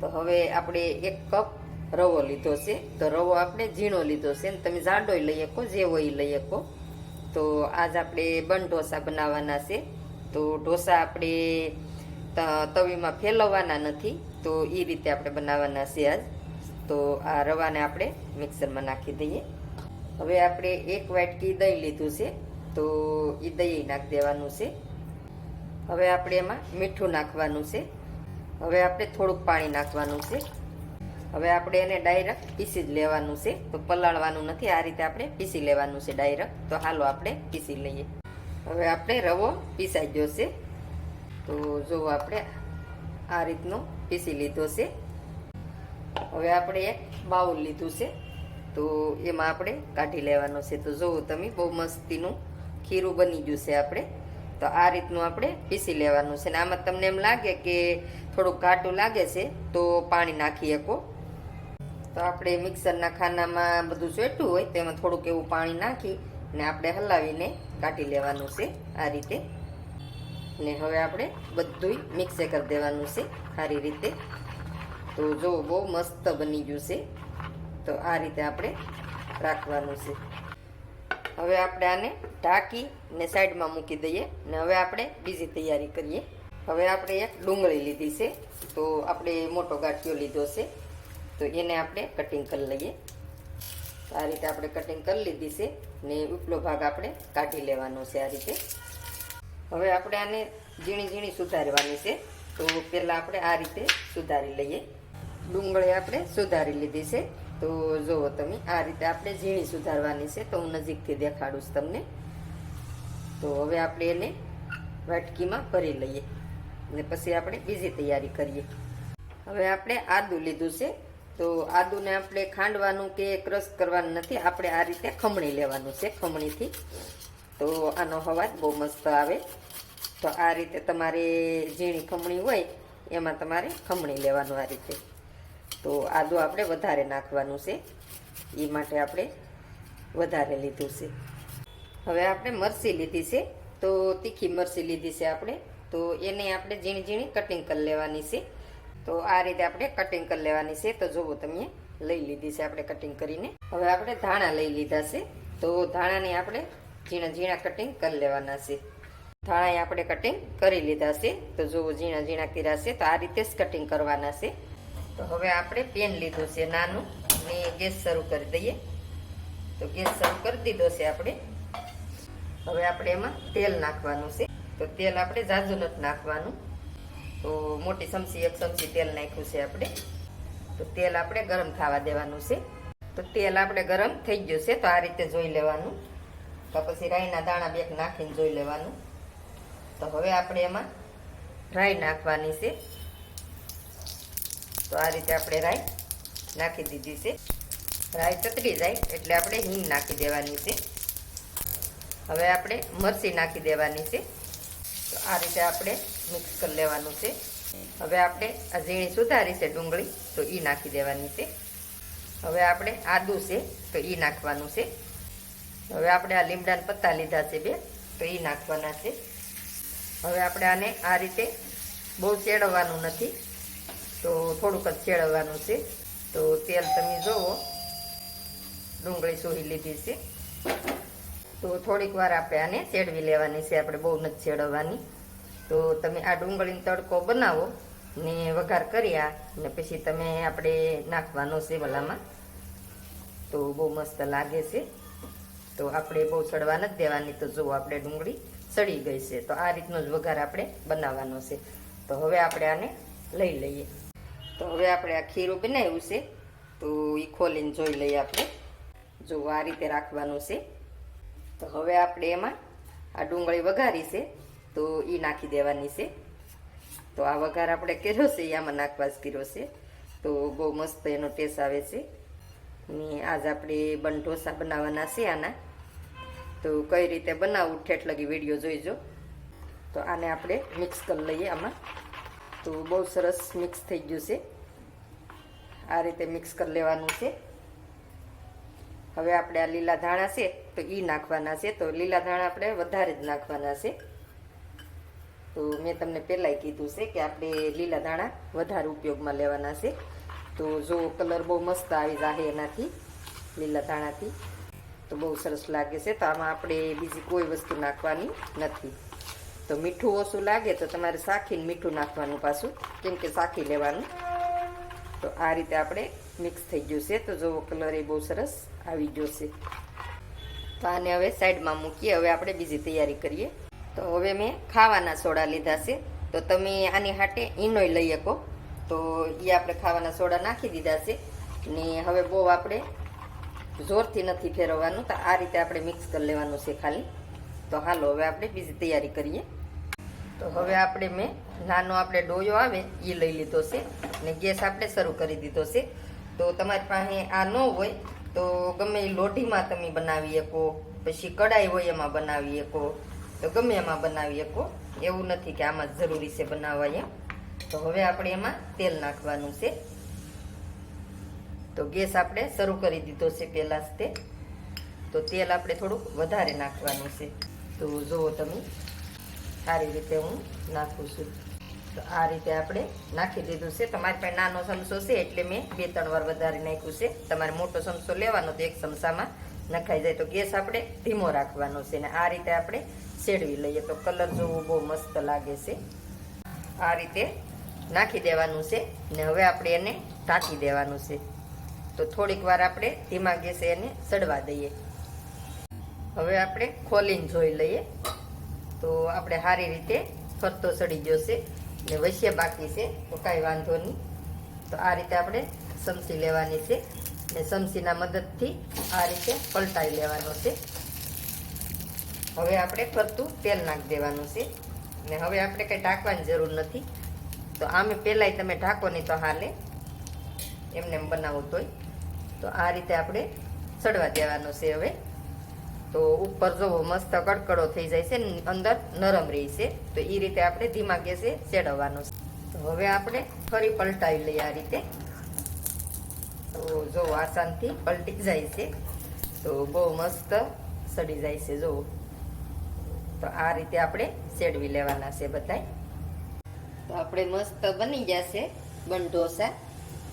તો હવે આપણે 1 કપ રવો લીધો છે. તો રવો આપણે ઝીણો લીધો છે ને તમે જાડોય લઈ શકો, જેવો એ લઈ શકો. તો આજ આપણે બન ઢોસા બનાવવાના છે. તો ઢોસા આપણે તવીમાં ફેરવવાના નથી, તો એ રીતે આપણે બનાવવાના છે આજ. તો આ રવાને આપણે મિક્સરમાં નાખી દઈએ. હવે આપણે 1 વાટકી દહીં લીધું છે, તો એ દહીં નાખી દેવાનું છે. હવે આપણે એમાં મીઠું નાખવાનું છે. હવે આપણે થોડુંક પાણી નાખવાનું છે. હવે આપણે એને ડાયરેક્ટ પીસી જ લેવાનું છે, તો પલાળવાનું નથી. આ રીતે આપણે પીસી લેવાનું છે ડાયરેક્ટ. તો હાલો આપણે પીસી લઈએ. હવે આપણે રવો પીસાઈ ગયો છે. તો જો આપણે આ રીતનો પીસી લીધો છે. હવે આપણે એક બાઉલ લીધું છે, તો એમાં આપણે કાઢી લેવાનો છે. તો જોવો તમે, બહુ મસ્તીનું ખીરું બની ગયું છે આપણે. તો આ રીતનું આપણે પીસી લેવાનું છે. ને આમાં તમને એમ લાગે કે થોડુંક ઘાટું લાગે છે તો પાણી નાખી શકો. તો આપણે મિક્સરના ખાનામાં બધું ચોટ્યું હોય તેમાં થોડુંક એવું પાણી નાખી ને આપણે હલાવીને કાઢી લેવાનું છે આ રીતે. ને હવે આપણે બધુંય મિક્સ કરી દેવાનું છે સારી રીતે. તો જો બહુ મસ્ત બની ગયું છે. તો આ રીતે આપણે રાખવાનું છે. હવે આપણે આને ઢાંકી ને સાઈડમાં મૂકી દઈએ. ને હવે આપણે બીજી તૈયારી કરીએ. હવે આપણે એક ડુંગળી લીધી છે, તો આપણે મોટો ગાંઠિયો લીધો છે, તો એને આપણે કટિંગ કરી લઈએ. આ રીતે આપણે કટિંગ કરી લીધી છે ને ઉપલો ભાગ આપણે કાઢી લેવાનો છે આ રીતે. હવે આપણે આને ઝીણી ઝીણી સુધારવાની છે. તો પહેલાં આપણે આ રીતે સુધારી લઈએ. ડુંગળી આપણે સુધારી લીધી છે. તો જુઓ તમે, આ રીતે આપણે ઝીણી સુધારવાની છે. તો હું નજીકથી દેખાડું છું તમને. તો હવે આપણે એને વાટકીમાં ભરી લઈએ ને પછી આપણે બીજી તૈયારી કરીએ. હવે આપણે આદું લીધું છે. તો આદુને આપણે ખાંડવાનું કે ક્રશ કરવાનું નથી, આપણે આ રીતે ખમણી લેવાનું છે ખમણીથી. તો આનો અવાજ બહુ મસ્ત આવે. તો આ રીતે તમારે ઝીણી ખમણી હોય એમાં તમારે ખમણી લેવાનું આ રીતે. તો આદું આપણે વધારે નાખવાનું છે, એ માટે આપણે વધારે લીધું છે. હવે આપણે મરચી લીધી છે, તો તીખી મરચી લીધી છે આપણે. તો એને આપણે ઝીણી ઝીણી કટિંગ કરી લેવાની છે. તો આ રીતે આપણે કટિંગ કરી લેવાની છે. તો જુઓ તમે, લઈ લીધી છે આપણે કટિંગ કરીને. હવે આપણે ધાણા લઈ લીધા છે. તો ધાણાને આપણે ઝીણા ઝીણા કટિંગ કરી લેવાના છે. ધાણા આપણે કટિંગ કરી લીધા છે. તો જુઓ ઝીણા ઝીણા કર્યા છે. તો આ રીતે જ કટિંગ કરવાના છે. તો હવે આપણે પેન લીધું છે નાનું, ને ગેસ શરૂ કરી દઈએ. તો ગેસ શરૂ કરી દીધો છે આપણે. હવે આપણે એમાં તેલ નાખવાનું છે. તો તેલ આપણે ઝાઝુ નથી નાખવાનું. તો મોટી ચમચી 1 ચમચી તેલ નાખ્યું છે આપણે. તો તેલ આપણે ગરમ થવા દેવાનું છે. તો તેલ આપણે ગરમ થઈ ગયું છે. તો આ રીતે જોઈ લેવાનું. તો પછી રાઈના દાણા 2 નાખીને જોઈ લેવાનું. તો હવે આપણે એમાં રાઈ નાખવાની છે. તો આ રીતે આપણે રાઈ નાખી દીધી છે. રાઈ તતરી જાય એટલે આપણે હિંગ નાખી દેવાની છે. હવે આપણે મરચી નાખી દેવાની છે. તો આ રીતે આપણે મિક્સ કરી લેવાનું છે. હવે આપણે આ ઝીણી સુધારી છે ડુંગળી, તો એ નાખી દેવાની છે. હવે આપણે આદું છે, તો એ નાખવાનું છે. હવે આપણે આ લીમડાના પત્તા લીધા છે 2, તો એ નાખવાના છે. હવે આપણે આને આ રીતે બહુ ચેડવવાનું નથી, તો થોડુંક જ ચેડવવાનું છે. તો તેલ તમે જોવો, ડુંગળી સોહી લીધી છે. તો થોડીક વાર આપણે આને ચેડવી લેવાની છે. આપણે બહુ નથી ચેડવવાની. તો તમે આ ડુંગળીનો તડકો બનાવો ને વઘાર કર્યા ને પછી તમે આપણે નાખવાનો છે વલામાં. તો બહુ મસ્ત લાગે છે. તો આપણે બહુ સડવા નથી દેવાની. તો જુઓ આપણે ડુંગળી સડી ગઈ છે. તો આ રીતનો જ વઘાર આપણે બનાવવાનો છે. તો હવે આપણે આને લઈ લઈએ. તો હવે આપણે આ ખીરું બનાવ્યું છે, તો એ ખોલીને જોઈ લઈએ આપણે. જો આ રીતે રાખવાનું છે. તો હવે આપણે એમાં આ ડુંગળી વઘારી છે, તો એ નાખી દેવાની છે. તો આ વઘાર આપણે કર્યો છે એ આમાં નાખવા જ કર્યો છે. તો બહુ મસ્ત એનો ટેસ્ટ આવે છે. ને આજ આપણે બન ઢોસા બનાવવાના છે આના. તો કઈ રીતે બનાવવું ઠેઠ લગી વિડીયો જોઈજો. તો આને આપણે મિક્સ કરી લઈએ આમાં. તો બહુ સરસ મિક્સ થઈ ગયું છે. આ રીતે મિક્સ કરી લેવાનું છે. હવે આપણે આ લીલા ધાણા છે, તો એ નાખવાના છે. તો લીલા ધાણા આપણે વધારે જ નાખવાના છે. તો તો મેં તમને પહેલાંય કીધું છે કે આપણે લીલા ધાણા વધારે ઉપયોગમાં લેવાના છે. તો જો કલર બહુ મસ્ત આવી જાય એનાથી, લીલા ધાણાથી, તો બહુ સરસ લાગે છે. તો આમાં આપણે બીજી કોઈ વસ્તુ નાખવાની નથી. તો મીઠું ઓછું લાગે તો તમારે શાખીને મીઠું નાખવાનું પાછું, કેમ કે શાખી લેવાનું. તો આ રીતે આપણે મિક્સ થઈ ગયું છે. તો જો કલર એ બહુ સરસ આવી ગયો છે. તો આને હવે સાઈડમાં મૂકીએ. હવે આપણે બીજી તૈયારી કરીએ. તો હવે મેં ખાવાના સોડા લીધા છે. તો તમે આની હાટે ઈનોય લઈ શકો. તો એ આપણે ખાવાના સોડા નાખી દીધા છે. ને હવે બહુ આપણે જોરથી નથી ફેરવવાનું. તો આ રીતે આપણે મિક્સ કરી લેવાનું છે ખાલી. તો હાલો હવે આપણે બીજી તૈયારી કરીએ. તો હવે આપણે મેં નાનો આપણે ડોયો આવે એ લઈ લીધો છે. ને ગેસ આપણે શરૂ કરી દીધો છે. તો તમારી પાસે આ ન હોય તો ગમે એ લોઢીમાં તમે બનાવી શકો, પછી કડાઈ હોય એમાં બનાવી શકો, તો ગમે એમાં બનાવી શકો. એવું નથી કે આમાં જરૂરી છે બનાવવા એમ. તો હવે આપણે એમાં તેલ નાખવાનું છે. તો ગેસ આપણે શરૂ કરી દીધો છે પહેલાં જ તે. તો તેલ આપણે થોડુંક વધારે નાખવાનું છે. તો જુઓ તમે, સારી રીતે હું નાખું છું. તો આ રીતે આપણે નાખી દીધું છે. તમારી પાસે નાનો ચમચો છે એટલે મેં 2-3 વાર વધારે નાખ્યું છે. તમારે મોટો ચમચો લેવાનો તો 1 ચમચામાં નખાઈ જાય. તો ગેસ આપણે ધીમો રાખવાનો છે. ને આ રીતે આપણે શેડવી લઈએ. તો કલર જોવો બહુ મસ્ત લાગે છે. આ રીતે નાખી દેવાનું છે. ને હવે આપણે એને ઢાંકી દેવાનું છે. તો થોડીક વાર આપણે ધીમા ગેસે એને સડવા દઈએ. હવે આપણે ખોલીને જોઈ લઈએ. તો આપણે સારી રીતે ફરતો સડી ગયો છે. ને વચ્ચે બાકી છે તો કાંઈ વાંધો નહીં. તો આ રીતે આપણે ચમચી લેવાની છે. ને ચમચીના મદદથી આ રીતે પલટાઈ લેવાનો છે. હવે આપણે ફરતું તેલ નાખી દેવાનું છે. ને હવે આપણે કંઈ ઢાંકવાની જરૂર નથી. તો આમે પહેલાંય તમે ઢાંકો નહીં તો હાલે, એમને એમ બનાવો તોય. તો આ રીતે આપણે સડવા દેવાનો છે હવે. તો ઉપર જોવો મસ્ત કડકડો થઈ જાય છે ને અંદર નરમ રહી છે. તો એ રીતે આપણે ધીમા ગેસે સેડવવાનું છે. તો હવે આપણે ફરી પલટાવી લઈએ આ રીતે. તો જો આસાનથી પલટી જાય છે. તો બહુ મસ્ત સડી જાય છે જોવો. તો આ રીતે આપણે સેડવી લેવાના છે બધાય. તો આપણે મસ્ત બની ગયા છે બન ઢોસા.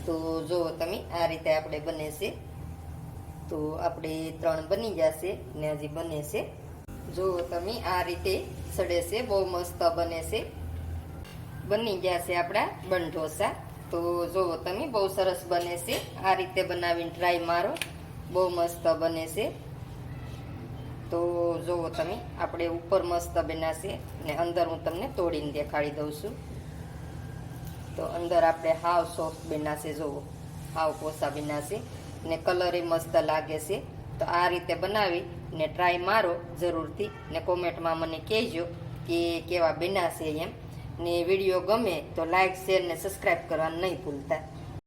તો જુઓ તમે, આ રીતે આપણે બને છે. તો આપણે 3 બની જશે ને હજી બને છે. જુઓ તમે, આ રીતે સડે છે, બહુ મસ્ત બને છે. બની ગયા છે આપણા બન ઢોસા. તો જુઓ તમે, બહુ સરસ બને છે. આ રીતે બનાવીને ટ્રાય મારો, બહુ મસ્ત બને છે. તો જુઓ તમે, આપણે ઉપર મસ્ત બનાશે ને અંદર હું તમને તોડીને દેખાડી દઉં છું. તો અંદર આપણે હાવ સોફ્ટ બનાશે, જુઓ હાવ પોસા બનાશે ને કલર એ મસ્ત લાગે છે. તો આ રીતે બનાવી ને ટ્રાય મારો જરૂરથી. ને કોમેન્ટમાં મને કહેજો કે કેવા બનાશે એમ. ને વિડીયો ગમે તો લાઈક, શેર ને સબસ્ક્રાઈબ કરવાનું નહીં ભૂલતા.